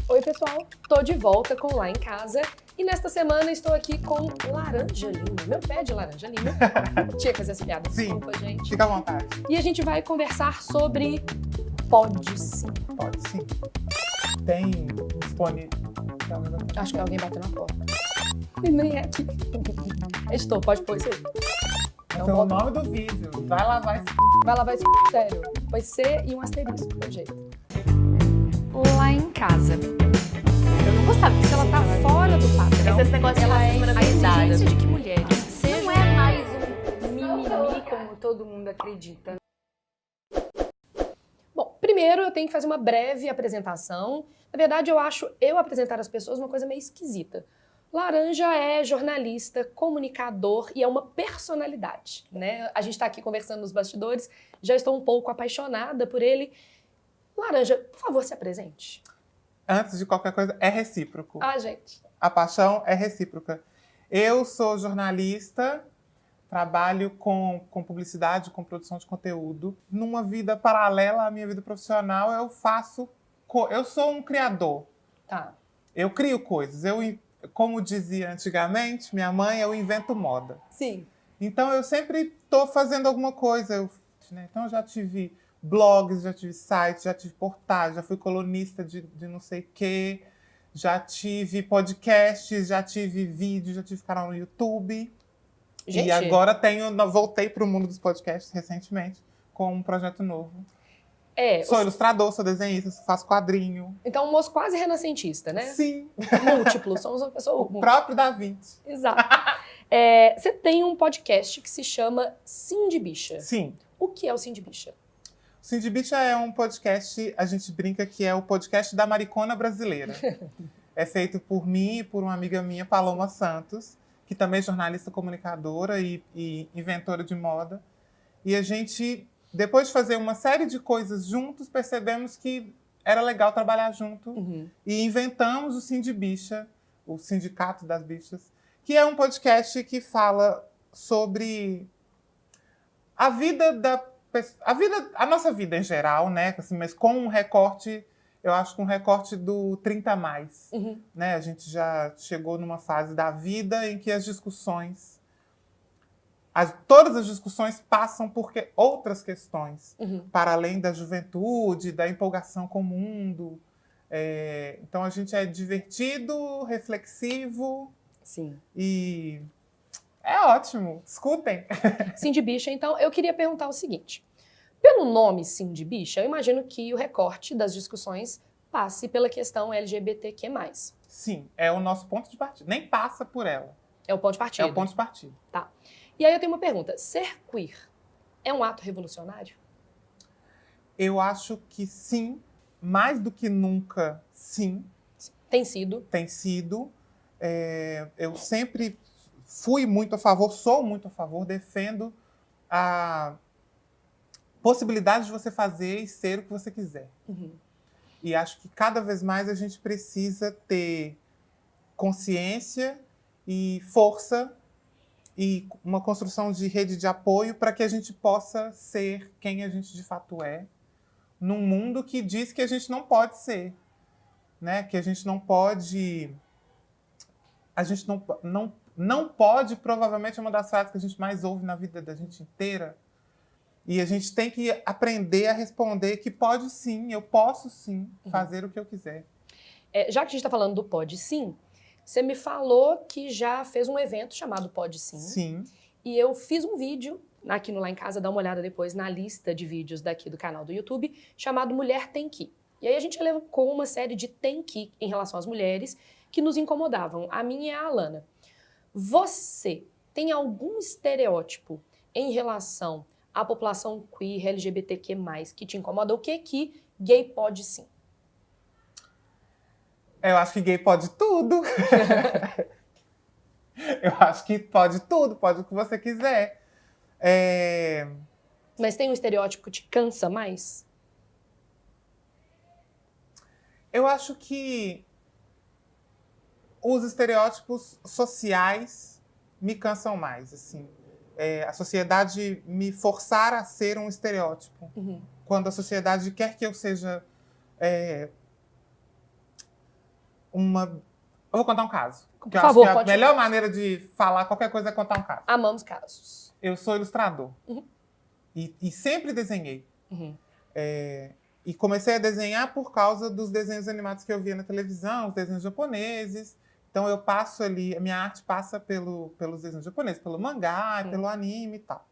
Oi, pessoal! Tô de volta com Lá em Casa e nesta semana estou aqui com Laranja Lima, meu pé de Laranja Lima. Tinha que fazer essa piada, Sim, desculpa, gente. fica à vontade. E a gente vai conversar sobre pode sim. Pode sim. Tem disponível. Acho que alguém bateu na porta. E nem é aqui. Editor, pode pôr isso aí. Esse é o nome do vídeo. Vai lavar esse... Vai lavar isso sério. Foi C e um asterisco, pelo jeito. Lá em Casa. Eu não gostava Se ela tá fora do padrão, Esse negócio de ela é racismo na a exigência sociedade. de que mulheres Não sejam... é mais um mimimi como todo mundo acredita. Bom, primeiro eu tenho que fazer uma breve apresentação. Na verdade, eu acho eu apresentar as pessoas uma coisa meio esquisita. Laranja é jornalista, comunicador e é uma personalidade, né? A gente está aqui conversando nos bastidores, já estou um pouco apaixonada por ele. Laranja, por favor, se apresente. Antes de qualquer coisa, é recíproco. Ah, gente. A paixão é recíproca. Eu sou jornalista, trabalho com publicidade, com produção de conteúdo. Numa vida paralela à minha vida profissional, eu sou um criador. Tá. Eu crio coisas. Como dizia antigamente, minha mãe, eu invento moda. Sim. Então, eu sempre estou fazendo alguma coisa. Então, eu já tive blogs, já tive sites, já tive portais, já fui colunista de não sei o quê, já tive podcasts, já tive vídeo, já tive canal no YouTube. Gente. E agora voltei para o mundo dos podcasts recentemente com um projeto novo. Sou ilustrador, sou desenhista, faço quadrinho. Então, um moço quase renascentista, né? Sim. Múltiplo, somos uma pessoa... O próprio Da Vinci. Exato. Você tem um podcast que se chama Sim de Bicha. Sim. O que é o Sim de Bicha? O Sim de Bicha é um podcast, a gente brinca que é o podcast da maricona brasileira. É feito por mim e por uma amiga minha, Paloma Santos, que também é jornalista comunicadora e inventora de moda. E a gente, depois de fazer uma série de coisas juntos, percebemos que era legal trabalhar junto. Uhum. E inventamos o Sim de Bicha, o Sindicato das Bichas, que é um podcast que fala sobre a nossa vida em geral, né? Assim, mas com um recorte, eu acho que um recorte do 30+. Uhum. Né? A gente já chegou numa fase da vida em que as discussões, todas as discussões passam por outras questões, para além da juventude, da empolgação com o mundo. Então a gente é divertido, reflexivo. Sim. E é ótimo, escutem. Sim de Bicha, então, eu queria perguntar o seguinte. Pelo nome Sim de Bicha, eu imagino que o recorte das discussões passe pela questão LGBTQ+. Sim, é o nosso ponto de partida. Nem passa por ela. É o ponto de partida. É o ponto de partida. Tá. E aí eu tenho uma pergunta. Ser queer é um ato revolucionário? Eu acho que sim, mais do que nunca, sim. Tem sido. Tem sido. Eu sempre fui muito a favor, sou muito a favor, defendo a possibilidade de você fazer e ser o que você quiser. Uhum. E acho que cada vez mais a gente precisa ter consciência e força e uma construção de rede de apoio para que a gente possa ser quem a gente de fato é, num mundo que diz que a gente não pode ser, né? Que a gente não pode... A gente não pode, provavelmente, é uma das frases que a gente mais ouve na vida da gente inteira. E a gente tem que aprender a responder que pode sim, eu posso sim fazer o que eu quiser. Já que a gente está falando do Pode Sim, você me falou que já fez um evento chamado Pode Sim. Sim. E eu fiz um vídeo aqui no Lá em Casa, dá uma olhada depois na lista de vídeos daqui do canal do YouTube, chamado Mulher Tem Que. E aí a gente elencou uma série de tem que em relação às mulheres que nos incomodavam. A minha e a Alana. Você tem algum estereótipo em relação à população queer, LGBTQ+, que te incomoda? O que gay pode sim? Eu acho que gay pode tudo. Eu acho que pode tudo, pode o que você quiser. Mas tem um estereótipo que te cansa mais? Eu acho que os estereótipos sociais me cansam mais, assim. A sociedade me forçar a ser um estereótipo. Quando a sociedade quer que eu seja Eu vou contar um caso. Por Que eu favor, acho que a pode melhor maneira de falar qualquer coisa é contar um caso. Amamos casos. Eu sou ilustrador. Uhum. E sempre desenhei. Uhum. E comecei a desenhar por causa dos desenhos animados que eu via na televisão, os desenhos japoneses. Então eu passo ali, a minha arte passa pelos desenhos japoneses, pelo mangá, pelo anime e tal.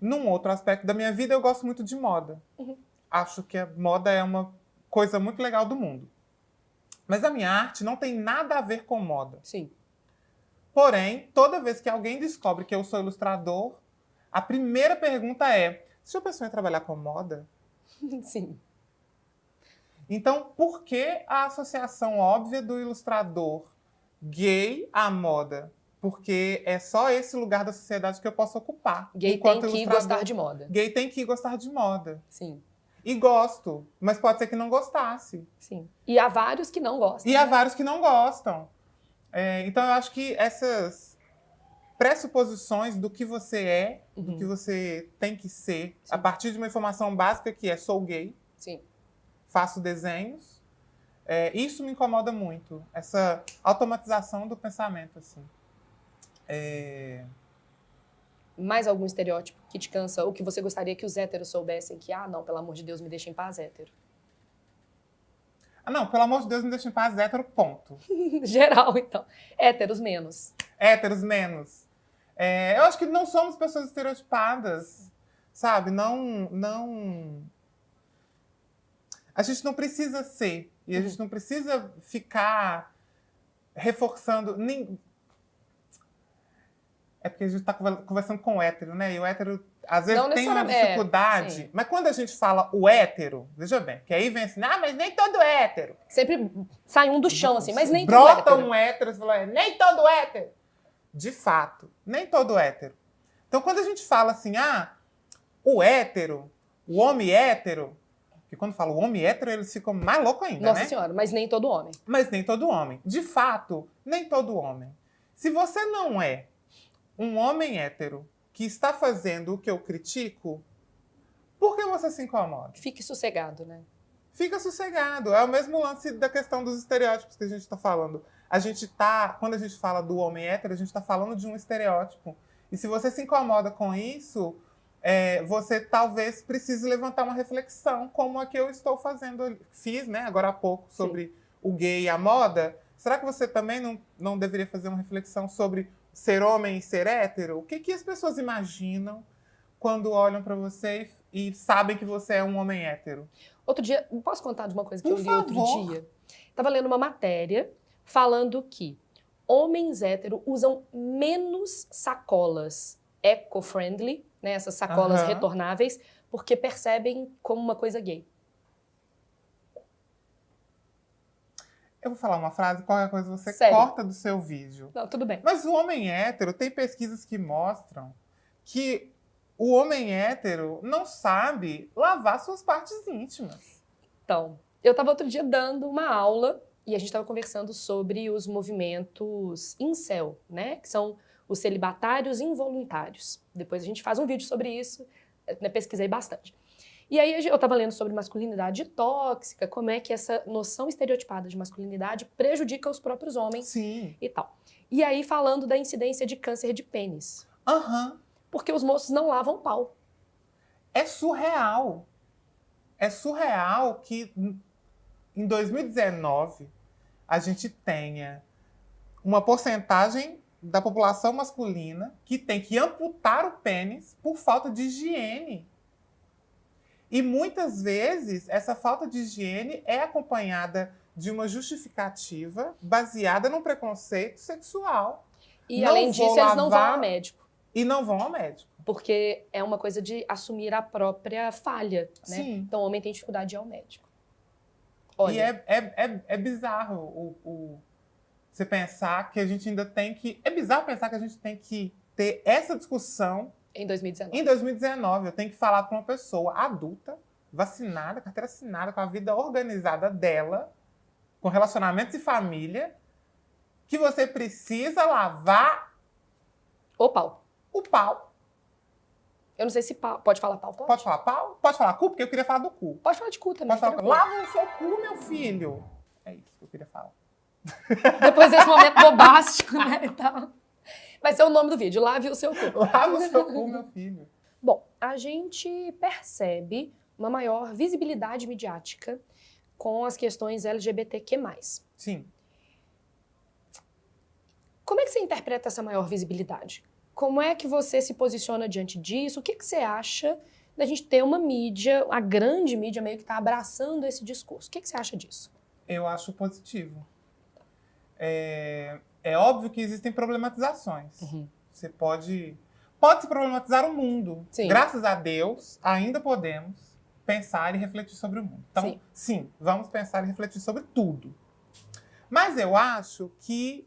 Num outro aspecto da minha vida, eu gosto muito de moda. Uhum. Acho que a moda é uma coisa muito legal do mundo. Mas a minha arte não tem nada a ver com moda. Sim. Porém, toda vez que alguém descobre que eu sou ilustrador, a primeira pergunta é: você já pensou em trabalhar com moda? Sim. Então, por que a associação óbvia do ilustrador gay à moda? Porque é só esse lugar da sociedade que eu posso ocupar. Gay enquanto tem que ilustrador. gostar de moda. Gay tem que gostar de moda. Sim. E gosto, mas pode ser que não gostasse. Sim. E há vários que não gostam. E há vários que não gostam. Então, eu acho que essas pressuposições do que você é, do que você tem que ser, a partir de uma informação básica que é: sou gay, Sim. faço desenhos, isso me incomoda muito. Essa automatização do pensamento, assim. Mais algum estereótipo que te cansa ou que você gostaria que os héteros soubessem que, não, pelo amor de Deus, me deixa em paz, hétero? Não, pelo amor de Deus, me deixa em paz, hétero, ponto. Geral, então. Héteros menos. Héteros menos. Eu acho que não somos pessoas estereotipadas, sabe? Não... A gente não precisa ser. E a gente não precisa ficar reforçando... É porque a gente está conversando com o hétero, né? E o hétero, às vezes, tem uma dificuldade. Mas quando a gente fala o hétero, veja bem, que aí vem assim: mas nem todo hétero. Sempre sai um do chão, assim, mas nem todo Brota hétero. um hétero e fala: nem todo hétero. De fato, nem todo hétero. Então, quando a gente fala assim: o hétero, o homem hétero, porque quando fala o homem hétero, eles ficam mais loucos ainda, Nossa né? Senhora, mas nem todo homem. Mas nem todo homem. De fato, nem todo homem. Se você não é um homem hétero que está fazendo o que eu critico, por que você se incomoda? Fique sossegado, né? Fica sossegado. É o mesmo lance da questão dos estereótipos que a gente está falando. Quando a gente fala do homem hétero, a gente está falando de um estereótipo. E se você se incomoda com isso, você talvez precise levantar uma reflexão, como a que eu estou fazendo, fiz, né, agora há pouco, sobre o gay e a moda. Será que você também não deveria fazer uma reflexão sobre ser homem e ser hétero? O que as pessoas imaginam quando olham para você e sabem que você é um homem hétero? Outro dia, posso contar de uma coisa que eu li Por outro favor. dia? Estava lendo uma matéria falando que homens héteros usam menos sacolas eco-friendly, né, essas sacolas retornáveis, porque percebem como uma coisa gay. Eu vou falar uma frase, qualquer coisa você Sério? corta do seu vídeo. Não, tudo bem. Mas o homem hétero, tem pesquisas que mostram que o homem hétero não sabe lavar suas partes íntimas. Então, eu estava outro dia dando uma aula e a gente estava conversando sobre os movimentos incel, né? Que são os celibatários involuntários. Depois a gente faz um vídeo sobre isso, né? Pesquisei bastante. E aí eu estava lendo sobre masculinidade tóxica, como é que essa noção estereotipada de masculinidade prejudica os próprios homens. Sim. E tal. E aí falando da incidência de câncer de pênis. Porque os moços não lavam pau. É surreal. É surreal que em 2019 a gente tenha uma porcentagem da população masculina que tem que amputar o pênis por falta de higiene. E muitas vezes essa falta de higiene é acompanhada de uma justificativa baseada num preconceito sexual. E além disso, eles não vão ao médico. E não vão ao médico. Porque é uma coisa de assumir a própria falha, né? Sim. Então o homem tem dificuldade de ir ao médico. E é bizarro você pensar que a gente ainda tem que... É bizarro pensar que a gente tem que ter essa discussão em 2019. Em 2019, eu tenho que falar para uma pessoa adulta, vacinada, carteira assinada, com a vida organizada dela, com relacionamentos e família, que você precisa lavar o pau. O pau. Eu não sei se pau. Pode falar pau? Pode falar pau? Pode falar cu? Porque eu queria falar do cu. Pode falar de cu também. Pode falar, lava o seu cu, meu filho. É isso que eu queria falar. Depois desse momento bombástico, né? Então, vai ser o nome do vídeo, Lave o Seu Cu. Lava o seu cu, meu filho. Bom, a gente percebe uma maior visibilidade midiática com as questões LGBTQ+. Sim. Como é que você interpreta essa maior visibilidade? Como é que você se posiciona diante disso? O que você acha da gente ter uma mídia, a grande mídia meio que está abraçando esse discurso? O que você acha disso? Eu acho positivo. É óbvio que existem problematizações. Você pode se problematizar o mundo. Sim. Graças a Deus, ainda podemos pensar e refletir sobre o mundo. Então, sim, vamos pensar e refletir sobre tudo. Mas eu acho que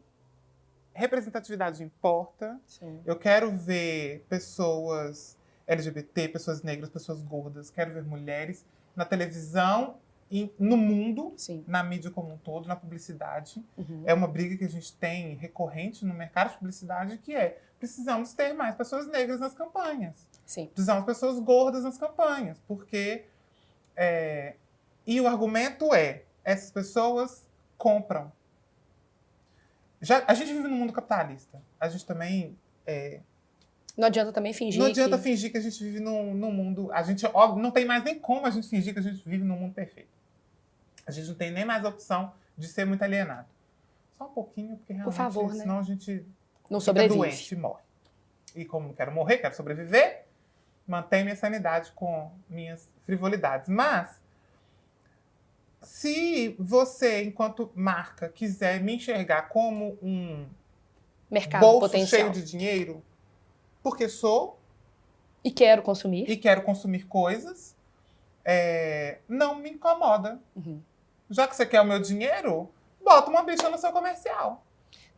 representatividade importa. Sim. Eu quero ver pessoas LGBT, pessoas negras, pessoas gordas. Quero ver mulheres na televisão e no mundo, Sim. na mídia como um todo, na publicidade. Uhum. É uma briga que a gente tem recorrente no mercado de publicidade, que é precisamos ter mais pessoas negras nas campanhas. Sim. Precisamos de pessoas gordas nas campanhas, porque... E o argumento é, essas pessoas compram. A gente vive num mundo capitalista. A gente também... Não adianta também fingir Não adianta fingir que a gente vive num mundo... A gente, óbvio, não tem mais nem como a gente fingir que a gente vive num mundo perfeito. A gente não tem nem mais a opção de ser muito alienado. Só um pouquinho, porque realmente... Por favor, né? Senão a gente não fica sobrevive. doente e morre. E como não quero morrer, quero sobreviver, mantenho minha sanidade com minhas frivolidades. Mas, se você, enquanto marca, quiser me enxergar como um mercado bolso potencial cheio de dinheiro, porque sou e quero consumir, e quero consumir coisas, não me incomoda. Uhum. Já que você quer o meu dinheiro, bota uma bicha no seu comercial.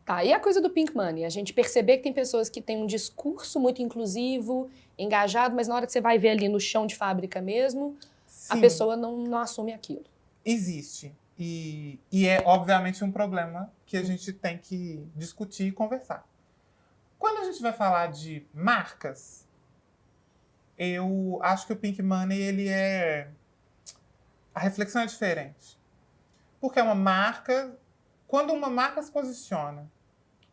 Tá, e a coisa do Pink Money? A gente perceber que tem pessoas que têm um discurso muito inclusivo, engajado, mas na hora que você vai ver ali no chão de fábrica mesmo, Sim, a pessoa não assume aquilo. existe. E é, obviamente, um problema que a gente tem que discutir e conversar. Quando a gente vai falar de marcas, eu acho que o Pink Money, a reflexão é diferente. Porque é uma marca... Quando uma marca se posiciona,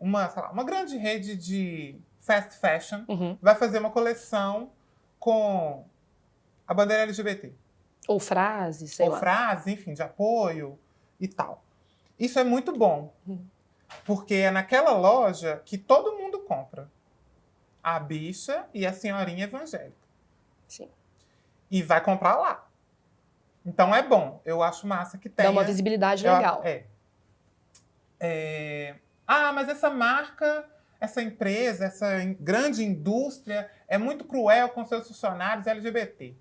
uma grande rede de fast fashion vai fazer uma coleção com a bandeira LGBT. Ou frases, sei lá. Ou frases, enfim, de apoio e tal. Isso é muito bom. Porque é naquela loja que todo mundo compra. A bicha e a senhorinha evangélica. Sim. E vai comprar lá. Então é bom. Eu acho massa que tenha... Dá uma visibilidade legal. Mas essa marca, essa empresa, essa grande indústria é muito cruel com seus funcionários LGBT.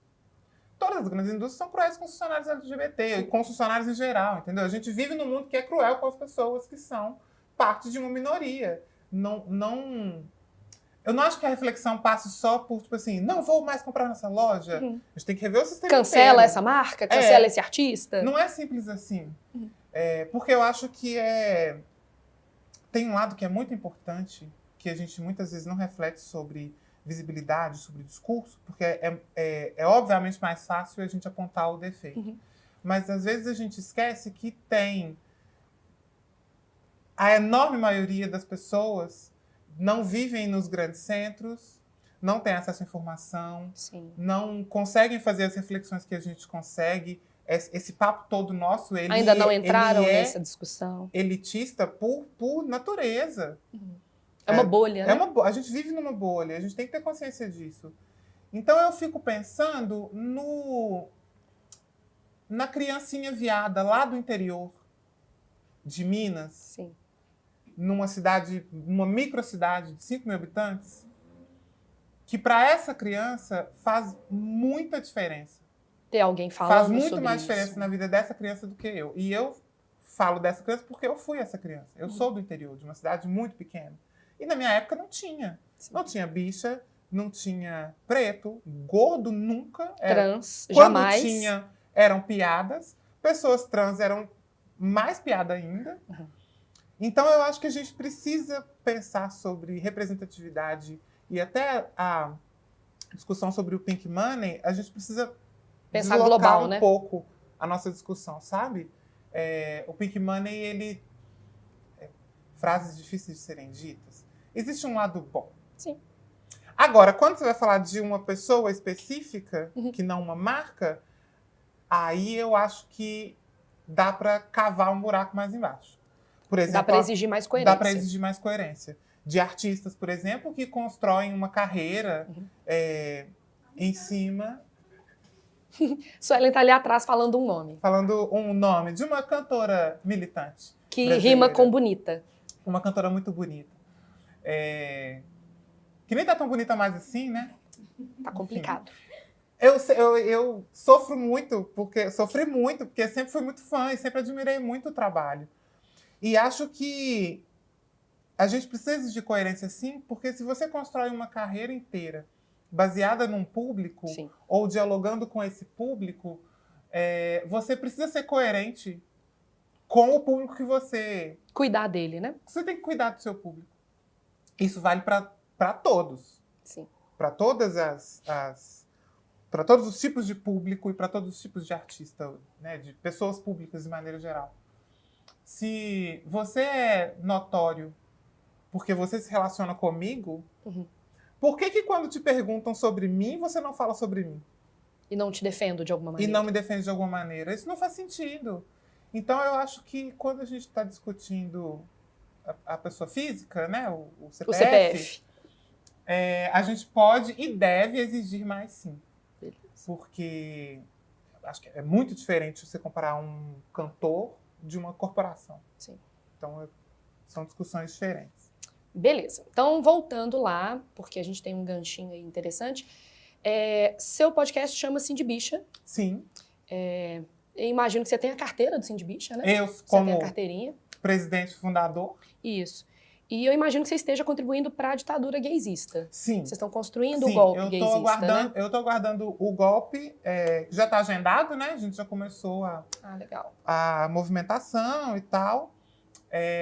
Todas as grandes indústrias são cruéis com os funcionários LGBT, e com os funcionários em geral, entendeu? A gente vive num mundo que é cruel com as pessoas que são parte de uma minoria. Eu não acho que a reflexão passe só por, tipo assim, não vou mais comprar nessa loja. A gente tem que rever o sistema Cancela inteiro. essa marca, cancela esse artista. Não é simples assim. Porque eu acho que tem um lado que é muito importante, que a gente muitas vezes não reflete sobre visibilidade, sobre discurso, porque é obviamente mais fácil a gente apontar o defeito. Mas às vezes a gente esquece que tem a enorme maioria das pessoas não vivem nos grandes centros, não tem acesso à informação, Sim. não conseguem fazer as reflexões que a gente consegue. Esse papo todo nosso, ainda não entraram nessa discussão. Elitista por natureza. É uma bolha, né? A gente vive numa bolha, a gente tem que ter consciência disso. Então eu fico pensando na criancinha viada lá do interior de Minas. Sim. Numa microcidade de 5 mil habitantes, que para essa criança faz muita diferença. Ter alguém falando faz muito sobre mais isso. diferença na vida dessa criança do que eu. E eu falo dessa criança porque eu fui essa criança. Eu sou do interior, de uma cidade muito pequena. E na minha época não tinha. Sim. Não tinha bicha, não tinha preto, gordo nunca. Trans, Quando jamais. tinha, eram piadas. Pessoas trans eram mais piada ainda. Então eu acho que a gente precisa pensar sobre representatividade e até a discussão sobre o Pink Money, a gente precisa pensar deslocar global, um né? pouco a nossa discussão, sabe? o Pink Money, ele... frases difíceis de serem ditas. Existe um lado bom. Sim. Agora, quando você vai falar de uma pessoa específica, que não uma marca, aí eu acho que dá para cavar um buraco mais embaixo. Por exemplo, Dá para exigir mais coerência. Dá para exigir mais coerência. De artistas, por exemplo, que constroem uma carreira em cima... Suelen tá ali atrás falando um nome. Falando um nome de uma cantora militante. Que brasileira. rima com bonita. Uma cantora muito bonita. Que nem tá tão bonita mais assim, né? Tá complicado. Eu sofri muito, porque sempre fui muito fã e sempre admirei muito o trabalho. E acho que a gente precisa de coerência, sim, porque se você constrói uma carreira inteira baseada num público, Sim. ou dialogando com esse público, você precisa ser coerente com o público que você... Cuidar dele, né? Você tem que cuidar do seu público. Isso vale para todos. Sim. Para todas para todos os tipos de público e para todos os tipos de artista, né, de pessoas públicas de maneira geral. Se você é notório porque você se relaciona comigo, por que quando te perguntam sobre mim, você não fala sobre mim? E não te defendo de alguma maneira. E não me defende de alguma maneira. Isso não faz sentido. Então, eu acho que quando a gente está discutindo a pessoa física, né, o CPF, a gente pode e deve exigir mais, sim. Beleza. Porque acho que é muito diferente você comparar um cantor de uma corporação. Sim. Então, são discussões diferentes. Beleza. Então, voltando lá, porque a gente tem um ganchinho aí interessante. Seu podcast chama Cindy Bicha. Sim. Eu imagino que você tem a carteira do Cindy Bicha, né? Eu, Você como tem a carteirinha. presidente fundador. Isso. E eu imagino que você esteja contribuindo para a ditadura gaysista. Sim. Vocês estão construindo o golpe gaysista, né? Eu estou aguardando o golpe, que já está agendado, né? A gente já começou Legal. a movimentação e tal.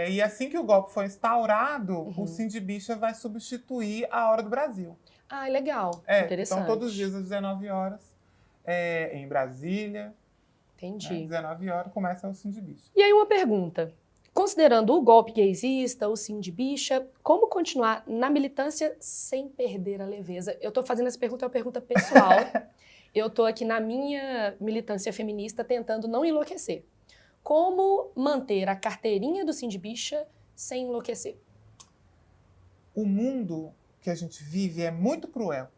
E assim que o golpe for instaurado, o Cindy Bicha vai substituir a Hora do Brasil. Legal. Interessante. Então, todos os dias às 19 horas, em Brasília. Entendi. Às 19 horas começa o Cindy Bicha. E aí uma pergunta. Considerando o golpe gaysista, o Cindy Bicha, como continuar na militância sem perder a leveza? Eu tô fazendo essa pergunta, é uma pergunta pessoal. Eu tô aqui na minha militância feminista tentando não enlouquecer. Como manter a carteirinha do Cindy Bicha sem enlouquecer? O mundo que a gente vive é muito cruel.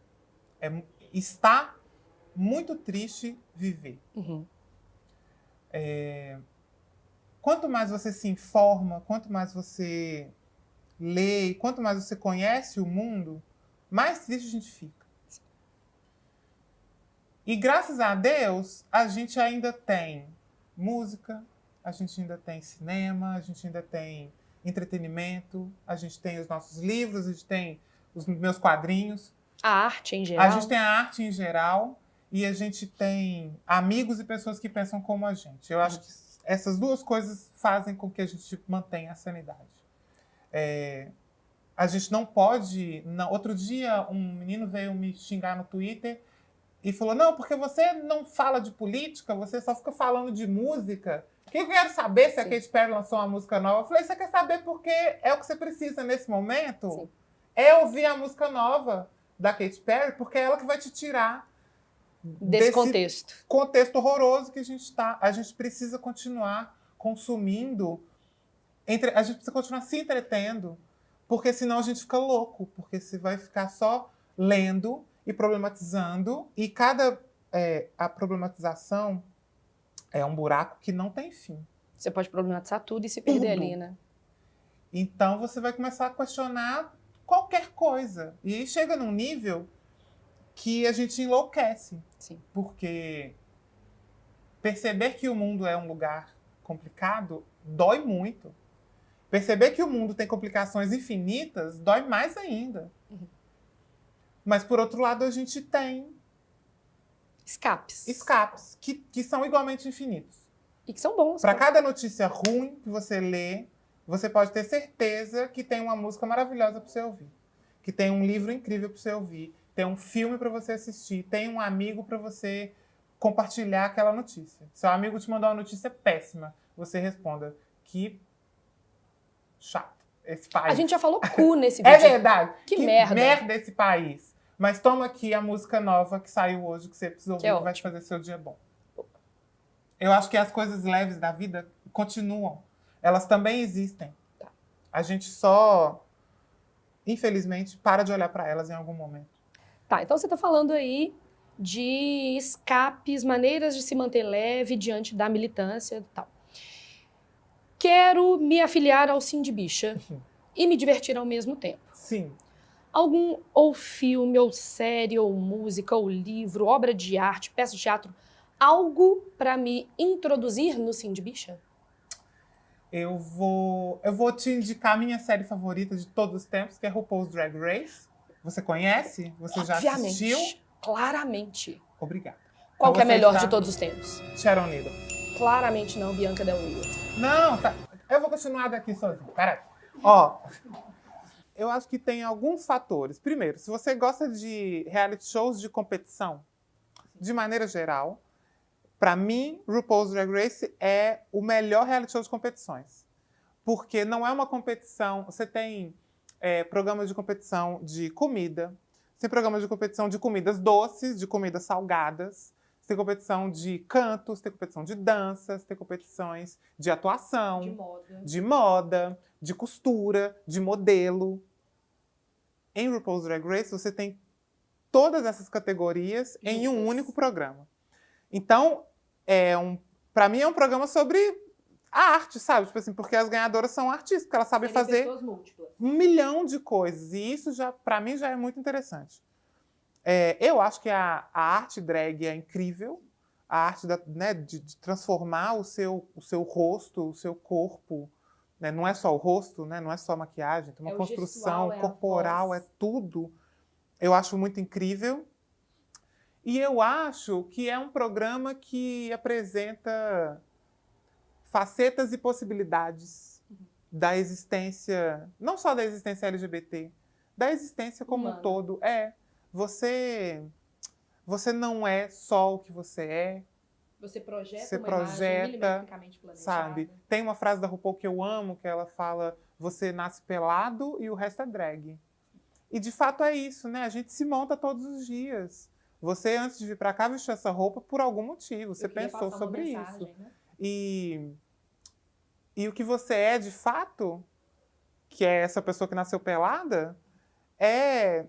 Está muito triste viver. Quanto mais você se informa, quanto mais você lê, quanto mais você conhece o mundo, mais triste a gente fica. E graças a Deus, a gente ainda tem música, a gente ainda tem cinema, a gente ainda tem entretenimento, a gente tem os nossos livros, a gente tem os meus quadrinhos. A arte em geral. A gente tem a arte em geral e a gente tem amigos e pessoas que pensam como a gente. Eu acho que essas duas coisas fazem com que a gente mantenha a sanidade. A gente não pode... Outro dia, um menino veio me xingar no Twitter e falou, não, porque você não fala de política, você só fica falando de música. O que eu quero saber se a Katy Perry lançou uma música nova? Eu falei, você quer saber porque é o que você precisa nesse momento? Sim. É ouvir a música nova da Katy Perry, porque é ela que vai te tirar desse contexto horroroso que a gente está. A gente precisa continuar consumindo, a gente precisa continuar se entretendo, porque senão a gente fica louco, porque você vai ficar só lendo e problematizando, e a problematização é um buraco que não tem fim. Você pode problematizar tudo e se perder ali, né? Então você vai começar a questionar qualquer coisa. E aí chega num nível que a gente enlouquece. Sim. Porque perceber que o mundo é um lugar complicado dói muito. Perceber que o mundo tem complicações infinitas dói mais ainda. Mas, por outro lado, a gente tem escapes que são igualmente infinitos. E que são bons. Para cada notícia ruim que você lê, você pode ter certeza que tem uma música maravilhosa para você ouvir. Que tem um livro incrível para você ouvir. Tem um filme para você assistir. Tem um amigo para você compartilhar aquela notícia. Seu amigo te mandou uma notícia péssima. você responda: que chato esse país. A gente já falou cu nesse vídeo. É verdade. Que merda. merda esse país. Mas toma aqui a música nova que saiu hoje, que você precisa ouvir, Que é que vai te fazer seu dia bom. Eu acho que as coisas leves da vida continuam. Elas também existem. Tá. A gente só, infelizmente, para de olhar para elas em algum momento. Tá, então você tá falando aí de escapes, maneiras de se manter leve diante da militância e tal. Quero me afiliar ao Sim de Bicha e me divertir ao mesmo tempo. Sim. Algum ou filme, ou série, ou música, ou livro, obra de arte, peça de teatro, algo para me introduzir no Sim de Bicha? Eu vou te indicar a minha série favorita de todos os tempos, que é RuPaul's Drag Race. Você conhece? Você já assistiu? Claramente. Obrigada. Qual Então que é a você melhor está- de todos os tempos? Sharon Needle. Claramente não, Bianca Del Rio. Não, tá. Eu vou continuar daqui sozinho. Peraí. Ó, eu acho que tem alguns fatores. Primeiro, se você gosta de reality shows de competição, de maneira geral, pra mim, RuPaul's Drag Race é o melhor reality show de competições. Porque não é uma competição... Você tem programas de competição de comida, você tem programas de competição de comidas doces, de comidas salgadas, você tem competição de cantos, tem competição de danças, tem competições de atuação, moda. de moda, de costura, de modelo. Em RuPaul's Drag Race, você tem todas essas categorias em um Juntas. único programa. Então, para mim é um programa sobre a arte, sabe? Tipo assim, porque as ganhadoras são artistas, porque elas sabem fazer pessoas múltiplas. 1 milhão de coisas. E isso, já, para mim, já é muito interessante. Eu acho que a arte drag é incrível. A arte de transformar o seu rosto, o seu corpo. Né? Não é só o rosto, né? Não é só a maquiagem. Tem uma É o construção gestual, é a corporal, voz. é tudo. Eu acho muito incrível. E eu acho que é um programa que apresenta facetas e possibilidades da existência, não só da existência LGBT, da existência como Humana. um todo. Você não é só o que você é, Você projeta Você uma projeta, imagem milimetricamente planejada. sabe? Tem uma frase da RuPaul que eu amo, que ela fala: você nasce pelado e o resto é drag. E de fato é isso, né? A gente se monta todos os dias. Você, antes de vir pra cá, vestiu essa roupa por algum motivo. Você Eu queria pensou passar uma sobre mensagem, isso. né? E o que você é de fato, que é essa pessoa que nasceu pelada, é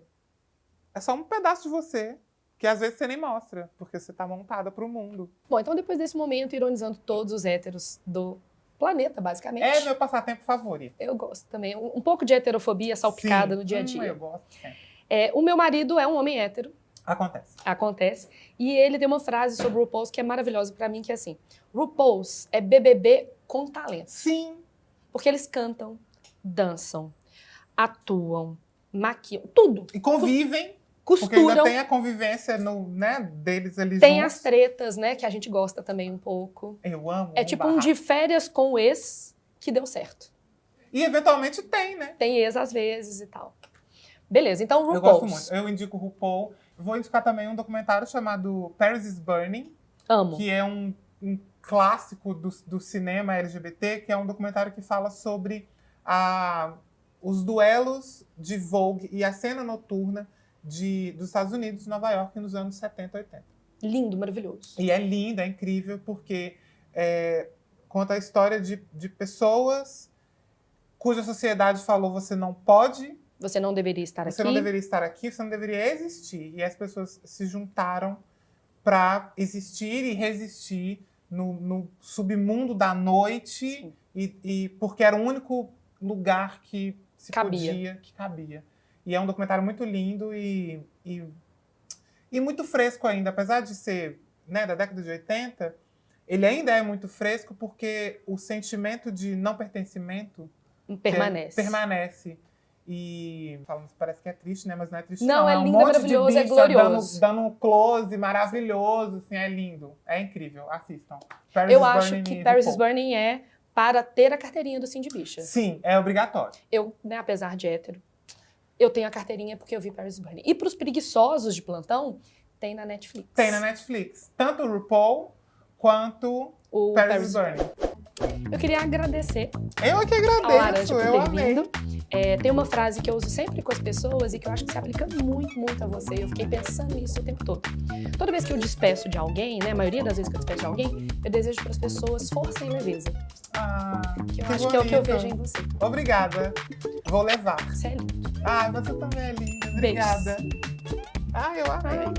só um pedaço de você, que às vezes você nem mostra, porque você tá montada pro mundo. Bom, então depois desse momento, ironizando todos os héteros do planeta, basicamente. É meu passatempo favorito. Eu gosto também. Um pouco de heterofobia salpicada Sim. no dia a dia. Eu gosto sempre. O meu marido é um homem hétero, acontece, e ele tem uma frase sobre RuPaul's que é maravilhosa pra mim, que é assim: RuPaul's é BBB com talento. Sim. Porque eles cantam, dançam, atuam, maquiam, tudo. E convivem, porque ainda Costuram. tem a convivência deles ali Tem juntos. as tretas, né, que a gente gosta também um pouco. Eu amo. É tipo um de férias com o ex que deu certo. E eventualmente tem, né? Tem ex às vezes e tal. Beleza, então Eu gosto RuPaul's. muito. Eu indico o RuPaul. Vou indicar também um documentário chamado Paris is Burning, Amo. que é um clássico do cinema LGBT, que é um documentário que fala sobre os duelos de Vogue e a cena noturna dos Estados Unidos, Nova York, nos anos 70 e 80. Lindo, maravilhoso. E é lindo, é incrível, porque conta a história de pessoas cuja sociedade falou: você não pode, Você não deveria estar você aqui. não deveria estar aqui, você não deveria existir. E as pessoas se juntaram para existir e resistir no submundo da noite, e porque era o único lugar que se Cabia. cabia. E é um documentário muito lindo e muito fresco ainda, apesar de ser, né, da década de 80, ele ainda é muito fresco porque o sentimento de não pertencimento Permanece. permanece. E parece que é triste, né? Mas não é triste, Não, não. é um lindo, é monte maravilhoso, de é bicha glorioso. dando um close maravilhoso, assim, é lindo. É incrível, assistam. Paris Eu is acho Burning que e Paris is RuPaul. Burning é para ter a carteirinha do Sim de Bicha. Sim, é obrigatório. Eu, né, apesar de hétero, eu tenho a carteirinha porque eu vi Paris is Burning. E pros preguiçosos de plantão, tem na Netflix. Tem na Netflix. Tanto o RuPaul quanto O Paris is Burning. Eu queria agradecer Eu que ao Laranja agradeço, por eu ter amei. vindo. Tem uma frase que eu uso sempre com as pessoas e que eu acho que se aplica muito, muito a você. Eu fiquei pensando nisso o tempo todo. Toda vez que eu despeço de alguém, né, a maioria das vezes que eu despeço de alguém, eu desejo para as pessoas força e leveza. Ah, Que eu que acho que é o que eu bonito. vejo em você. Obrigada. Vou levar. Você é lindo. Ah, você também é linda. Beijos. Obrigada. Ah, eu amei. Ai.